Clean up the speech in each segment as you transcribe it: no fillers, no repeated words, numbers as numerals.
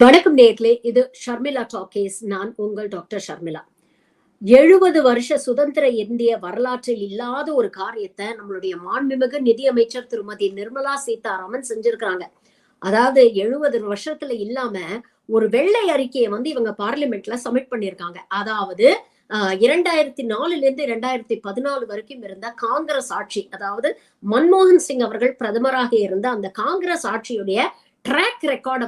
வணக்கம் நேயர்களே, இது ஷர்மிளா டாக்கீஸ். நான் உங்கள் டாக்டர் ஷர்மிளா. 70 வருஷ சுதந்திர இந்திய வரலாற்றில் இல்லாத ஒரு காரியத்தை நம்மளுடைய மாண்புமிகு நிதியமைச்சர் திருமதி நிர்மலா சீதாராமன் செஞ்சிருக்காங்க. அதாவது 70 வருஷத்துல இல்லாம ஒரு வெள்ளை அறிக்கையை இவங்க பார்லிமெண்ட்ல சப்மிட் பண்ணிருக்காங்க. அதாவது 2004 2014 வரைக்கும் இருந்த காங்கிரஸ் ஆட்சி, அதாவது மன்மோகன் சிங் அவர்கள் பிரதமராக இருந்த அந்த காங்கிரஸ் ஆட்சியுடைய ட்ராக் ரெக்கார்டை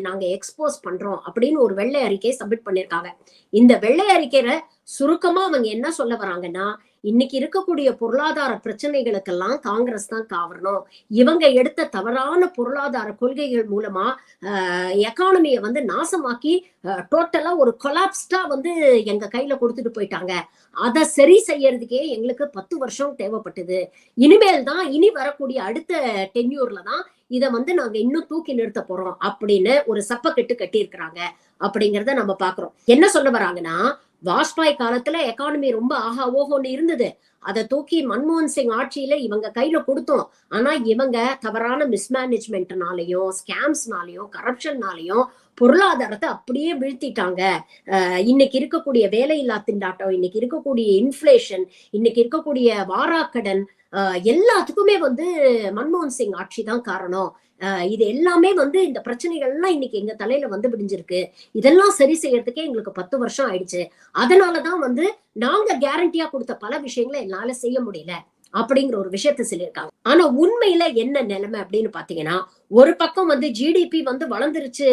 நாங்க எக்ஸ்போஸ் பண்றோம் அப்படின்னு ஒரு வெள்ளை அறிக்கையை சப்மிட் பண்ணிருக்காங்க. இந்த வெள்ளை அறிக்கையில சுருக்கமா அவங்க என்ன சொல்ல வராங்கன்னா, இன்னைக்கு இருக்கக்கூடிய பொருளாதார பிரச்சனைகளுக்கெல்லாம் காங்கிரஸ் தான் காரணம். இவங்க எடுத்த தவறான பொருளாதார கொள்கைகள் மூலமா எக்கானமியை நாசமாக்கி டோட்டலா ஒரு கொலாப்ஸ்டா எங்க கையில கொடுத்துட்டு போயிட்டாங்க. அதை சரி செய்யறதுக்கே எங்களுக்கு 10 வருஷம் தேவைப்பட்டது. இனிமேல் தான் இனி வரக்கூடிய அடுத்த டென்யூர்ல தான் இதை நாங்க இன்னும் தூக்கி நிறுத்த போறோம் அப்படின்னு ஒரு சப்பக்கட்டு கட்டி இருக்கிறாங்க அப்படிங்கறத நம்ம பாக்குறோம். என்ன சொல்ல வராங்கன்னா, வாஜ்பாய் காலத்துல எக்கானமி ரொம்ப ஆஹா ஓஹோன்னு இருந்தது. அதை தூக்கி மன்மோகன் சிங் ஆட்சியில இவங்க கையில கொடுத்தோம். ஆனா இவங்க தவறான மிஸ்மேனேஜ்மெண்ட்னாலையும் ஸ்கேம்ஸ்னாலையும் கரப்ஷன்னாலையும் பொருளாதாரத்தை அப்படியே வீழ்த்திட்டாங்க. இன்னைக்கு இருக்கக்கூடிய வேலையில்லா திண்டாட்டம், இன்னைக்கு இருக்கக்கூடிய இன்ஃபிளேஷன், இன்னைக்கு இருக்கக்கூடிய வாராக்கடன், எல்லாத்துக்குமே மன்மோகன் சிங் ஆட்சி தான் காரணம். இது எல்லாமே இந்த பிரச்சனைகள் எல்லாம் இன்னைக்கு எங்க தலையில விடிஞ்சிருக்கு. இதெல்லாம் சரி செய்யறதுக்கே எங்களுக்கு 10 வருஷம் ஆயிடுச்சு. அதனாலதான் நாங்க கேரண்டியா கொடுத்த பல விஷயங்களை என்னால செய்ய முடியல அப்படிங்கிற ஒரு விஷயத்த சொல்லியிருக்காங்க. ஆனா உண்மையில என்ன நிலைமை அப்படின்னு பாத்தீங்கன்னா, ஒரு பக்கம் ஜிடிபி வளர்ந்துருச்சு,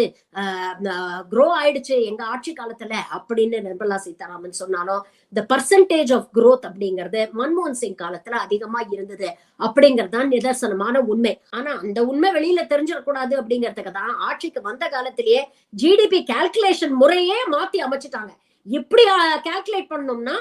க்ரோ ஆயிடுச்சு எங்க ஆட்சி காலத்துல அப்படின்னு நிர்மலா சீதாராமன் சொன்னாலும், இந்த பர்சன்டேஜ் ஆஃப் குரோத் அப்படிங்கிறது மன்மோகன் சிங் காலத்துல அதிகமா இருந்தது அப்படிங்கறதுதான் நிதர்சனமான உண்மை. ஆனா அந்த உண்மை வெளியில தெரிஞ்சிடக்கூடாது அப்படிங்கறதுக்கு தான் ஆட்சிக்கு வந்த காலத்திலேயே ஜிடிபி கால்குலேஷன் முறையே மாத்தி அமைச்சிட்டாங்க. இப்படி கால்குலேட் பண்ணோம்னா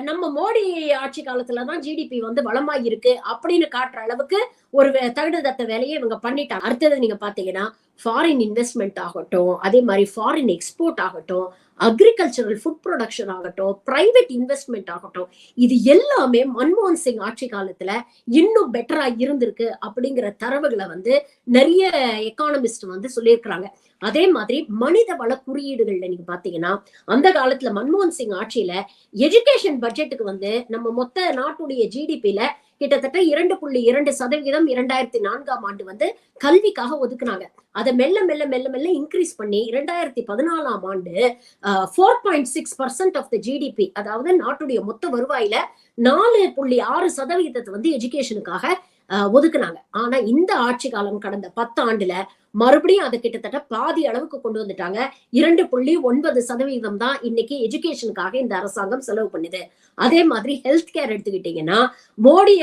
நம்ம மோடி ஆட்சி காலத்துலதான் ஜிடிபி வளமா இருக்கு அப்படின்னு காட்டுற அளவுக்கு ஒரு தகுதத்த வேலையை இவங்க பண்ணிட்டாங்க. அடுத்தது நீங்க பாத்தீங்கன்னா, ஃபாரின் இன்வெஸ்ட்மெண்ட் ஆகட்டும், அதே மாதிரி ஃபாரின் எக்ஸ்போர்ட் ஆகட்டும், அக்ரிகல்ச்சரல் ஃபுட் ப்ரொடக்ஷன் ஆகட்டும், பிரைவேட் இன்வெஸ்ட்மெண்ட் ஆகட்டும், இது எல்லாமே மன்மோகன் சிங் ஆட்சி காலத்துல இன்னும் பெட்டரா இருந்திருக்கு அப்படிங்கிற தரவுகளை நிறைய எக்கானமிஸ்ட் சொல்லியிருக்கிறாங்க. அதே மாதிரி மனித வள குறியீடுகள்ல நீங்க பாத்தீங்கன்னா, அந்த காலத்துல மன்மோகன் சிங் ஆட்சியில எஜுகேஷன் பட்ஜெட்டுக்கு நம்ம மொத்த நாட்டுடைய ஜிடிபில கிட்டத்தட்ட 2.2% 2004ஆம் ஆண்டு கல்விக்காக ஒதுக்குனாங்க. அதை மெல்ல மெல்ல மெல்ல மெல்ல இன்க்ரீஸ் பண்ணி 2014ஆம் ஆண்டு 4.6% ஆஃப் த ஜிடிபி, அதாவது நாட்டுடைய மொத்த வருவாயில 4.6% எஜுகேஷனுக்காக ஒதுக்குனாங்க. ஆனா இந்த ஆட்சி காலம் கடந்த 10 ஆண்டுல மறுபடியும் அதை கிட்டத்தட்ட பாதி அளவுக்கு கொண்டு வந்துட்டாங்க. 2.9% தான் இன்னைக்கு எஜுகேஷனுக்காக இந்த அரசாங்கம் செலவு பண்ணுது. அதே மாதிரி ஹெல்த் கேர் எடுத்துக்கிட்டீங்கன்னா, மோடி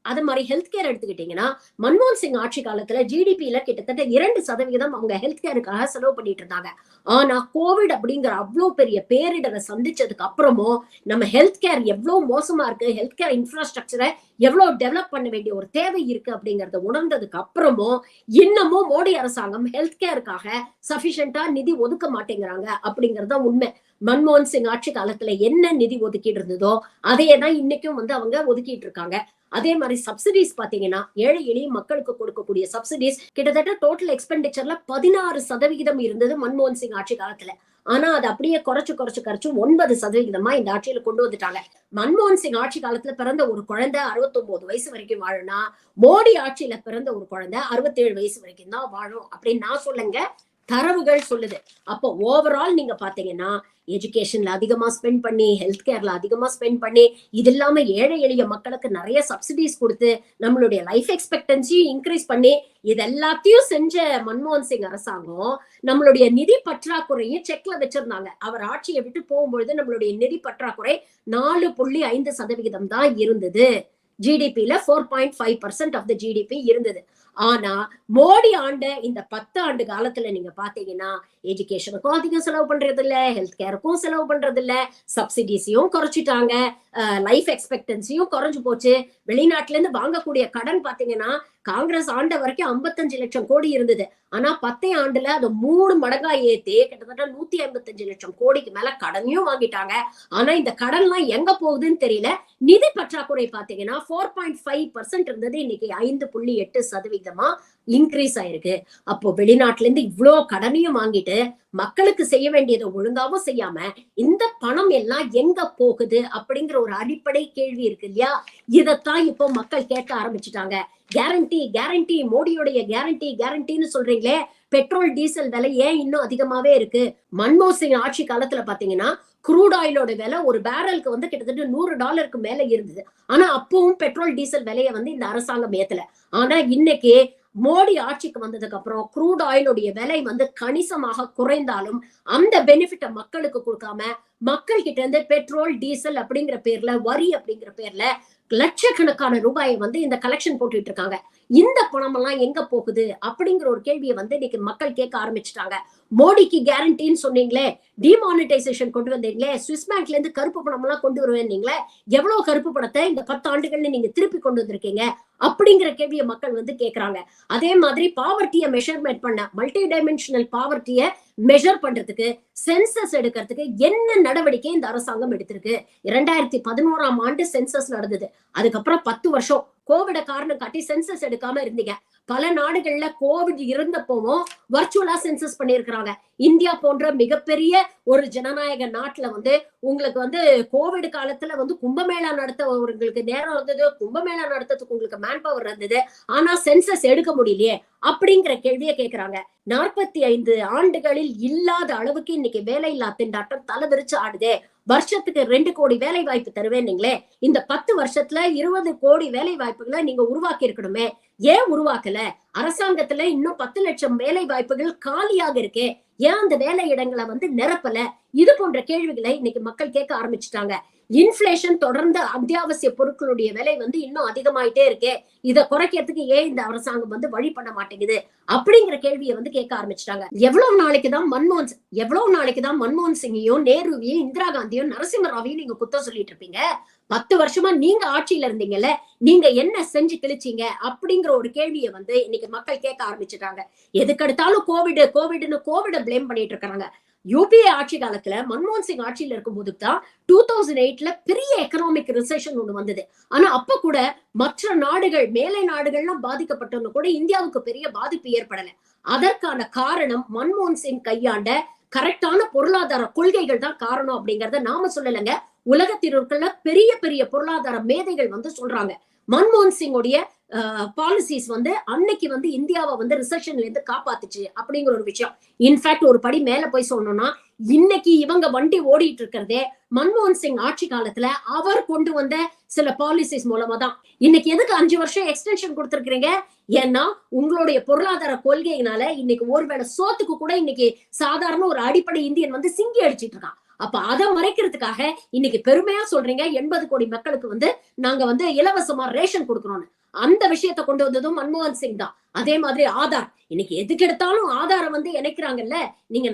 அது மாதிரி ஹெல்த் கேர் எடுத்துக்கிட்டீங்கன்னா, மன்மோகன் சிங் ஆட்சி காலத்துல ஜிடிபியில கிட்டத்தட்ட 2% அவங்க ஹெல்த் கேருக்காக செலவு பண்ணிட்டு இருந்தாங்க. ஆனா கோவிட் அப்படிங்கிற அவ்வளவு பெரிய பேரிடரை சந்திச்சதுக்கு அப்புறமும் நம்ம ஹெல்த் கேர் எவ்வளவு மோசமா இருக்கு, ஹெல்த் கேர் இன்ஃப்ராஸ்ட்ரக்சரை எவ்வளவு டெவலப் பண்ண வேண்டிய ஒரு தேவை இருக்கு அப்படிங்கறத உணர்ந்ததுக்கு அப்புறமும் இன்னமும் மோடி அரசாங்கம் ஹெல்த் கேருக்காக சஃபிஷியன்டா நிதி ஒதுக்க மாட்டேங்கிறாங்க அப்படிங்கறத உண்மை. மன்மோகன் சிங் ஆட்சி காலத்துல என்ன நிதி ஒதுக்கிட்டு இருந்ததோ அதையேதான் இன்னைக்கும் அவங்க ஒதுக்கிட்டு இருக்காங்க. அதே மாதிரி சப்சிடிஸ் பாத்தீங்கன்னா, ஏழை எளிய மக்களுக்கு கொடுக்கக்கூடிய சப்சிடிஸ் கிட்டத்தட்ட டோட்டல் எக்ஸ்பெண்டிச்சர்ல 16% இருந்தது மன்மோகன் சிங் ஆட்சி காலத்துல. ஆனா அது அப்படியே குறைச்சு 9% இந்த ஆட்சியில கொண்டு வந்துட்டாங்க. மன்மோகன் சிங் ஆட்சி காலத்துல பிறந்த ஒரு குழந்தை 69 வயசு வரைக்கும் வாழும்னா, மோடி ஆட்சியில பிறந்த ஒரு குழந்தை 67 வயசு வரைக்கும் தான் வாழும் அப்படின்னு நான் சொல்லுங்க, தரவுகள் சொல்லுது. அப்போ ஓவரால் நீங்க பாத்தீங்கன்னா, எஜுகேஷன்ல அதிகமா ஸ்பெண்ட் பண்ணி, ஹெல்த் கேர்ல அதிகமா ஸ்பெண்ட் பண்ணி, இது இல்லாம ஏழை எளிய மக்களுக்கு நிறைய சப்சிடிஸ் கொடுத்து நம்மளுடைய லைஃப் எக்ஸ்பெக்டன்சியும் இன்க்ரீஸ் பண்ணி இது எல்லாத்தையும் செஞ்ச மன்மோகன் சிங் அரசாங்கம் நம்மளுடைய நிதி பற்றாக்குறையும் செக்ல வச்சிருந்தாங்க. அவர் ஆட்சியை விட்டு போகும்பொழுது நம்மளுடைய நிதி பற்றாக்குறை 4.5% தான் இருந்தது. ஜிடிபில 4.5% ஆஃப் த ஜிடிபி இருந்தது. ஆனா மோடி ஆண்ட இந்த 10 ஆண்டு காலத்துல நீங்க பாத்தீங்கன்னா, எஜுகேஷனுக்கும் அதிகம் செலவு பண்றது இல்ல, ஹெல்த் கேருக்கும் செலவு பண்றது இல்ல, சப்சிடிஸையும் குறைச்சிட்டாங்க, லைஃப் எக்ஸ்பெக்டன்சியும் குறைஞ்சு போச்சு. வெளிநாட்டுல இருந்து வாங்கக்கூடிய கடன் பாத்தீங்கன்னா, காங்கிரஸ் ஆண்ட வரைக்கும் 55 லட்சம் கோடி இருந்தது. ஆனா 10 ஆண்டுல அது 3 மடங்கா ஏத்தி கிட்டத்தட்ட 155 லட்சம் கோடிக்கு மேல கடனையும் வாங்கிட்டாங்க. ஆனா இந்த கடன் எல்லாம் எங்க போகுதுன்னு தெரியல. நிதி பற்றாக்குறை பாத்தீங்கன்னா 4.5% இருந்தது, இன்னைக்கு 5.8% இன்க்ரீஸ் ஆயிருக்கு. அப்போ வெளிநாட்டுல இருந்து இவ்ளோ கடனையும் வாங்கிட்டு மக்களுக்கு செய்ய வேண்டியதை ஒழுங்காவும் செய்யாம இந்த பணம் எல்லாம் எங்க போகுது அப்படிங்கிற ஒரு அடிப்படை கேள்வி இருக்கு இல்லையா? இதத்தான் இப்போ மக்கள் கேட்க ஆரம்பிச்சுட்டாங்க. கேரண்டி கேரண்டி மோடியுடைய கேரண்டி கேரண்டின்னு சொல்றீங்களே, பெட்ரோல் டீசல் விலை ஏன் இன்னும் அதிகமாவே இருக்கு? மன்மோகன் சிங் ஆட்சி காலத்துல பாத்தீங்கன்னா குரூட் ஆயிலோட விலை ஒரு பேரலுக்கு வந்து கிட்டத்தட்ட $100 மேல இருந்தது. ஆனா அப்பவும் பெட்ரோல் டீசல் விலையை வந்து இந்த அரசாங்கம் ஏத்தல. ஆனா இன்னைக்கு மோடி ஆட்சிக்கு வந்ததுக்கு அப்புறம் குரூட் ஆயிலுடைய விலை வந்து கணிசமாக குறைந்தாலும் அந்த பெனிஃபிட்ட மக்களுக்கு கொடுக்காம மக்கள் கிட்ட இருந்து பெட்ரோல் டீசல் அப்படிங்கிற பேர்ல வரி அப்படிங்கிற பேர்ல லட்சக்கணக்கான ரூபாயை வந்து இந்த கலெக்ஷன் போட்டுட்டு இருக்காங்க. இந்த பணம் எல்லாம் எங்க போகுது அப்படிங்கிற ஒரு கேள்வியை வந்து இன்னைக்கு மக்கள் கேட்க ஆரம்பிச்சுட்டாங்க. மோடிக்கு கேரண்டின்னு சொன்னீங்களே, டிமானிட்டைசேஷன் கொண்டு வந்தீங்களே, சுவிஸ் பேங்க்ல இருந்து கருப்பு பணம் எல்லாம் கொண்டு வருவீங்களே, எவ்வளவு கருப்பு பணத்தை இந்த 10 ஆண்டுகள்ல நீங்க திருப்பி கொண்டு வந்திருக்கீங்க அப்படிங்கிற கேள்வியை மக்கள் வந்து கேட்கறாங்க. அதே மாதிரி பாவர்ட்டியை மெஷர்மெண்ட் பண்ண மல்டி டைமென்ஷனல் பாவர்ட்டியை மெஷர் பண்றதுக்கு சென்சஸ் எடுக்கிறதுக்கு என்ன நடவடிக்கை இந்த அரசாங்கம் எடுத்திருக்கு? 2011ஆம் ஆண்டு சென்சஸ் நடந்தது. அதுக்கப்புறம் 10 வருஷம் கோவிட காரணம் காட்டி சென்சஸ் எடுக்காம இருந்தீங்க. பல நாடுகள்ல கோவிட் இருந்தப்பவும் வர்ச்சுவலா சென்சஸ் பண்ணிருக்கிறாங்க. இந்தியா போன்ற மிகப்பெரிய ஒரு ஜனநாயக நாட்டுல வந்து உங்களுக்கு வந்து கோவிட் காலத்துல வந்து கும்பமேளா நடத்த உங்களுக்கு நேரம் இருந்தது, கும்பமேளா நடத்துறதுக்கு உங்களுக்கு மேன் பவர் இருந்தது. ஆனா சென்சஸ் எடுக்க முடியலையே அப்படிங்கிற கேள்வியை கேட்கிறாங்க. 45 ஆண்டுகளில் இல்லாத அளவுக்கு இன்னைக்கு வேலையில்லா திண்டாட்டம் தலைவிரிச்சு ஆடுதே. வருஷத்துக்கு 2 கோடி வேலை வாய்ப்பு தருவேன் நீங்களே, இந்த 10 வருஷத்துல 20 கோடி வேலை வாய்ப்புகளை நீங்க உருவாக்கி இருக்கணுமே, ஏன் உருவாக்கல? அரசாங்கத்துல இன்னும் 10 லட்சம் வேலை வாய்ப்புகள் காலியாக இருக்கே, ஏன் அந்த வேலை இடங்களை வந்து நிரப்பல? இது போன்ற கேள்விகளை இன்னைக்கு மக்கள் கேட்க ஆரம்பிச்சுட்டாங்க. இன்ஃபிளேஷன் தொடர்ந்து அத்தியாவசிய பொருட்களுடைய விலை வந்து இன்னும் அதிகமாயிட்டே இருக்கே, இதை குறைக்கிறதுக்கு ஏன் இந்த அரசாங்கம் வந்து வழி பண்ண மாட்டேங்குது அப்படிங்கிற கேள்வியை வந்து கேட்க ஆரம்பிச்சுட்டாங்க. எவ்வளவு நாளைக்குதான் மன்மோகன் சிங்கையும் நேருவையும் இந்திரா காந்தியும் நரசிம்மராவையும் நீங்க குத்தம் சொல்லிட்டு இருப்பீங்க? 10 வருஷமா நீங்க ஆட்சியில இருந்தீங்கல்ல, நீங்க என்ன செஞ்சு கிழிச்சீங்க அப்படிங்கிற ஒரு கேள்வியை வந்து இன்னைக்கு மக்கள் கேட்க ஆரம்பிச்சுட்டாங்க. எதுக்கெடுத்தாலும் கோவிட்னு கோவிட பிளேம் பண்ணிட்டு இருக்காங்க. யூபிஏ ஆட்சி காலத்துல மன்மோகன் சிங் ஆட்சியில இருக்கும் போதுதான் 2008ல பெரிய எக்கனாமிக் ரிசெஷன் ஒண்ணு வந்தது. ஆனா அப்ப கூட மற்ற நாடுகள் மேலை நாடுகள்லாம் பாதிக்கப்பட்டவங்க கூட இந்தியாவுக்கு பெரிய பாதிப்பு ஏற்படல. அதற்கான காரணம் மன்மோகன் சிங் கையாண்ட கரெக்டான பொருளாதார கொள்கைகள் தான் காரணம் அப்படிங்கறத நாம சொல்லலைங்க. உலகத்திற்குள்ள பெரிய பெரிய பொருளாதார மேதைகள் வந்து சொல்றாங்க. மன்மோகன் சிங்கோடைய பாலிசிஸ் வந்து அன்னைக்கு வந்து இந்தியாவை வந்து ரிசெஷன்ல இருந்து காப்பாத்துச்சு அப்படிங்கிற ஒரு விஷயம். இன்ஃபேக்ட் ஒரு படி மேல போய் சொல்லணும்னா, இன்னைக்கு இவங்க வண்டி ஓடிட்டு இருக்கிறதே மன்மோகன் சிங் ஆட்சி காலத்துல அவர் கொண்டு வந்த சில பாலிசிஸ் மூலமா தான். இன்னைக்கு எதுக்கு 5 வருஷம் எக்ஸ்டென்ஷன் கொடுத்திருக்கீங்க? ஏன்னா உங்களுடைய பொருளாதார கொள்கையினால இன்னைக்கு ஒருவேளை சோத்துக்கு கூட இன்னைக்கு சாதாரண ஒரு அடிப்படை இந்தியன் வந்து சிங்கி அடிச்சிட்டு இருக்கான். அப்ப அதை மறைக்கிறதுக்காக இன்னைக்கு பெருமையா சொல்றீங்க 80 கோடி மக்களுக்கு வந்து நாங்க வந்து இலவசமா ரேஷன் கொடுக்கணும்னு. அந்த விஷயத்த கொண்டு வந்ததும் மன்மோகன் சிங் தான். அதே மாதிரி ஆதார், இன்னைக்கு எதுக்கு எடுத்தாலும் ஆதார வந்து இணைக்கிறாங்கல்ல.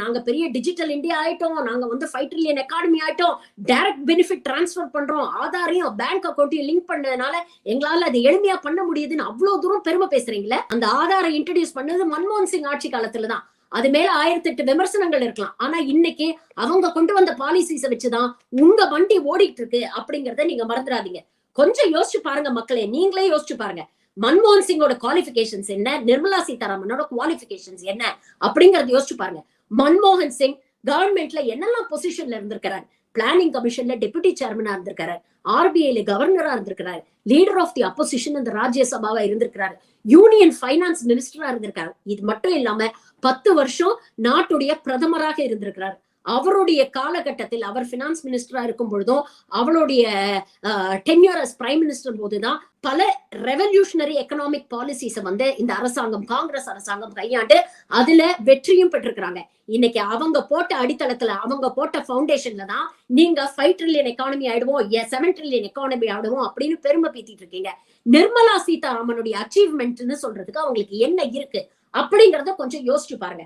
நாங்க பெரிய டிஜிட்டல் இந்தியா ஆயிட்டோம், நாங்க வந்து 5 ட்ரில்லியன் எக்கானமி ஆயிட்டோம், டைரக்ட் பெனிஃபிட் டிரான்ஸ்பர் பண்றோம், ஆதாரையும் பேங்க் அக்கௌண்ட்டையும் லிங்க் பண்ணதுனால எங்களால அது எளிமையா பண்ண முடியுதுன்னு அவ்வளவு தூரம் பெருமை பேசுறீங்களே. அந்த ஆதாரை இன்ட்ரோடியூஸ் பண்ணது மன்மோகன் சிங் ஆட்சி காலத்துலதான். அது மேல 1008 விமர்சனங்கள் இருக்கலாம். ஆனா இன்னைக்கு அவங்க கொண்டு வந்த பாலிசிஸ வச்சுதான் உங்க வண்டி ஓடிட்டு இருக்கு அப்படிங்கறத நீங்க மறந்துடாதீங்க. கொஞ்சம் யோசிச்சு பாருங்க மக்களே, நீங்களே யோசிச்சு பாருங்க. மன்மோகன் சிங்கோட குவாலிபிகேஷன்ஸ் என்ன, நிர்மலா சீதாராமனோட குவாலிபிகேஷன்ஸ் என்ன அப்படிங்கறத யோசிச்சு பாருங்க. மன்மோகன் சிங் கவர்மெண்ட்ல என்னெல்லாம் பொசிஷன்ல இருந்திருக்கிறார்? பிளானிங் கமிஷன்ல டெபுட்டி சேர்மனா இருந்திருக்காரு, ஆர்பிஐல கவர்னரா இருந்திருக்கிறாரு, லீடர் ஆஃப் தி அப்போசிஷன் இந்த ராஜ்யசபாவா இருந்திருக்கிறாரு, யூனியன் பைனான்ஸ் மினிஸ்டரா இருந்திருக்காரு. இது மட்டும் இல்லாம 10 வருஷம் நாட்டுடைய பிரதமராக இருந்திருக்கிறார். அவருடைய காலகட்டத்தில் அவர் பினான்ஸ் மினிஸ்டரா இருக்கும் பொழுதும் அவளுடைய டென்யூர் அஸ் பிரைம் மினிஸ்டர் போதுதான் பல ரெவல்யூஷனரி எக்கனாமிக் பாலிசிஸ வந்து இந்த அரசாங்கம், காங்கிரஸ் அரசாங்கம் கையாண்டு அதுல வெற்றியும் பெற்றிருக்கிறாங்க. இன்னைக்கு அவங்க போட்ட அடித்தளத்துல, அவங்க போட்ட பவுண்டேஷன்ல தான் நீங்க 5 ட்ரில்லியன் எக்கானமி ஆயிடுவோம், 7 ட்ரில்லியன் எக்கானமி ஆயிடுவோம் அப்படின்னு பெருமை பீத்திட்டு இருக்கீங்க. நிர்மலா சீதாராமனுடைய அச்சீவ்மெண்ட்னு சொல்றதுக்கு அவங்களுக்கு என்ன இருக்கு அப்படிங்கறத கொஞ்சம் யோசிச்சு பாருங்க.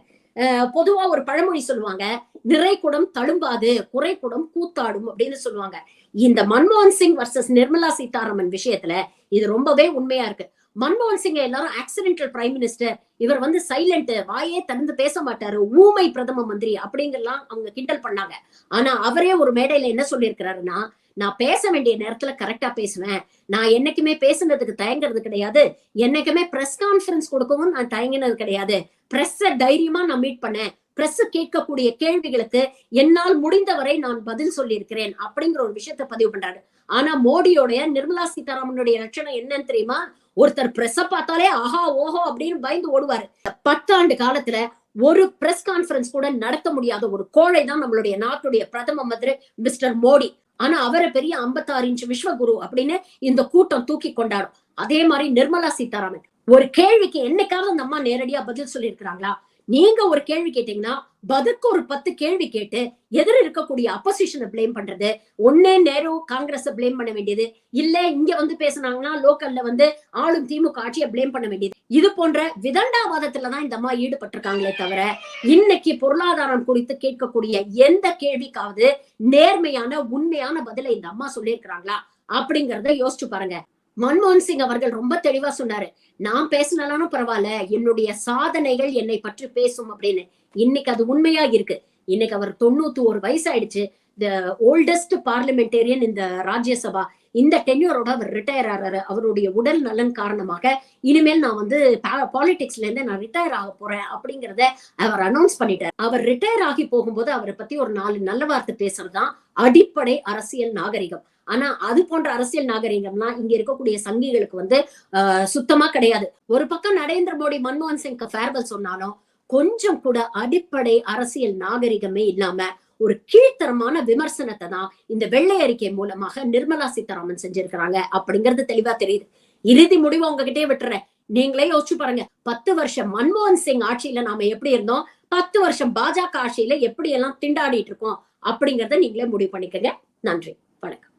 பொதுவா ஒரு பழமொழி சொல்லுவாங்க, நிறை குடம் தழும்பாது, குறை குடம் கூத்தாடும் அப்படின்னு சொல்லுவாங்க. இந்த மன்மோகன் சிங் வர்சஸ் நிர்மலா சீதாராமன் விஷயத்துல இது ரொம்பவே உண்மையா இருக்கு. மன்மோகன் சிங் எல்லாரும் ஆக்சிடென்டல் பிரைம் மினிஸ்டர், இவர் வந்து சைலண்ட், வாயே திறந்து பேச மாட்டாரு, ஊமை பிரதம மந்திரி அப்படிங்கலாம் அவங்க கிண்டல் பண்ணாங்க. ஆனா அவரே ஒரு மேடையில என்ன சொல்லியிருக்கிறாருன்னா, நான் பேச வேண்டிய நேரத்துல கரெக்டா பேசுவேன். நான் என்னைக்குமே பேசுனதுக்கு தயங்குறது கிடையாது. என்னைக்குமே பிரஸ் கான்ஃபரன்ஸ் கொடுக்கவும் நான் தயங்கினது கிடையாது. பிரஸ்ஸ தைரியமா நான் மீட் பண்ணேன். பிரஸ் கேட்கக்கூடிய கேள்விகளுக்கு என்னால் முடிந்தவரை நான் பதில் சொல்லியிருக்கிறேன் அப்படிங்கிற ஒரு விஷயத்த பதிவு பண்றாரு. ஆனா மோடியோடைய நிர்மலா சீதாராமனுடைய லட்சணம் என்னன்னு தெரியுமா? ஒருத்தர் பிரஸ் பார்த்தாலே ஆஹா ஓஹோ அப்படின்னு பயந்து ஓடுவாரு. 10 ஆண்டு காலத்துல ஒரு பிரஸ் கான்ஃபரன்ஸ் கூட நடத்த முடியாத ஒரு கோழை தான் நம்மளுடைய நாட்டுடைய பிரதம மந்திரி மிஸ்டர் மோடி. ஆனா அவரை பெரிய 56 இன்ச் விஸ்வகுரு அப்படின்னு இந்த கூட்டம் தூக்கி கொண்டாடும். அதே மாதிரி நிர்மலா சீதாராமன் ஒரு கேள்விக்கு என்னைக்காவது அந்த அம்மா நேரடியா பதில் சொல்லி இருக்கிறாங்களா? நீங்க ஒரு கேள்வி கேட்டீங்கன்னா பதிலுக்கு ஒரு 10 கேள்வி கேட்டு எதிர இருக்கக்கூடிய அப்போசிஷனை பிளேம் பண்றது, ஒன்னே நேரு காங்கிரஸ் பிளேம் பண்ண வேண்டியது, இல்ல இங்க வந்து பேசினாங்கன்னா லோக்கல்ல வந்து ஆளும் திமுக ஆட்சியை பிளேம் பண்ண வேண்டியது, இது போன்ற விதண்டாவாதத்துலதான் இந்த அம்மா ஈடுபட்டிருக்காங்களே தவிர இன்னைக்கு பொருளாதாரம் குறித்து கேட்கக்கூடிய எந்த கேள்விக்காவது நேர்மையான உண்மையான பதிலை இந்த அம்மா சொல்லியிருக்கிறாங்களா அப்படிங்கறத யோசிச்சு பாருங்க. மன்மோகன் சிங் அவர்கள் ரொம்ப தெளிவா சொன்னாரு, நான் பேசினாலும் பரவாயில்ல, என்னுடைய சாதனைகள் என்னை பற்றி பேசும் அப்படின்னு. இன்னைக்கு அது உண்மையா இருக்கு. இன்னைக்கு அவர் 91 வயசு ஆயிடுச்சு. த ஓல்டஸ்ட் பார்லிமெண்டேரியன் இந்த ராஜ்யசபா. இந்த டென்யூரோட அவர் ரிட்டையர் ஆறாரு. அவருடைய உடல் நலன் காரணமாக இனிமேல் நான் வந்து பாலிடிக்ஸ்ல இருந்து நான் ரிட்டையர் ஆக போறேன் அப்படிங்கறத அவர் அனௌன்ஸ் பண்ணிட்டார். அவர் ரிட்டையர் ஆகி போகும்போது அவரை பத்தி ஒரு 4 நல்ல வார்த்தை பேசுறதுதான் அடிப்படை அரசியல் நாகரிகம். ஆனா அது போன்ற அரசியல் நாகரிகம்னா இங்க இருக்கக்கூடிய சங்கிகளுக்கு வந்து சுத்தமா கிடையாது. ஒரு பக்கம் நரேந்திர மோடி மன்மோகன் சிங் ஃபேர்வெல் சொன்னாலும் கொஞ்சம் கூட அடிப்படை அரசியல் நாகரிகமே இல்லாம ஒரு கீழ்த்தரமான விமர்சனத்தை தான் இந்த வெள்ளை அறிக்கை மூலமாக நிர்மலா சீதாராமன் செஞ்சிருக்கிறாங்க அப்படிங்கிறது தெளிவா தெரியுது. இறுதி முடிவு உங்ககிட்டயே விட்டுறேன். நீங்களே யோசிச்சு பாருங்க. 10 வருஷம் மன்மோகன் சிங் ஆட்சியில நாம எப்படி இருந்தோம், 10 வருஷம் பாஜக ஆட்சியில எப்படி எல்லாம் திண்டாடிட்டு இருக்கோம் அப்படிங்கறத நீங்களே முடிவு பண்ணிக்கங்க. நன்றி, வணக்கம்.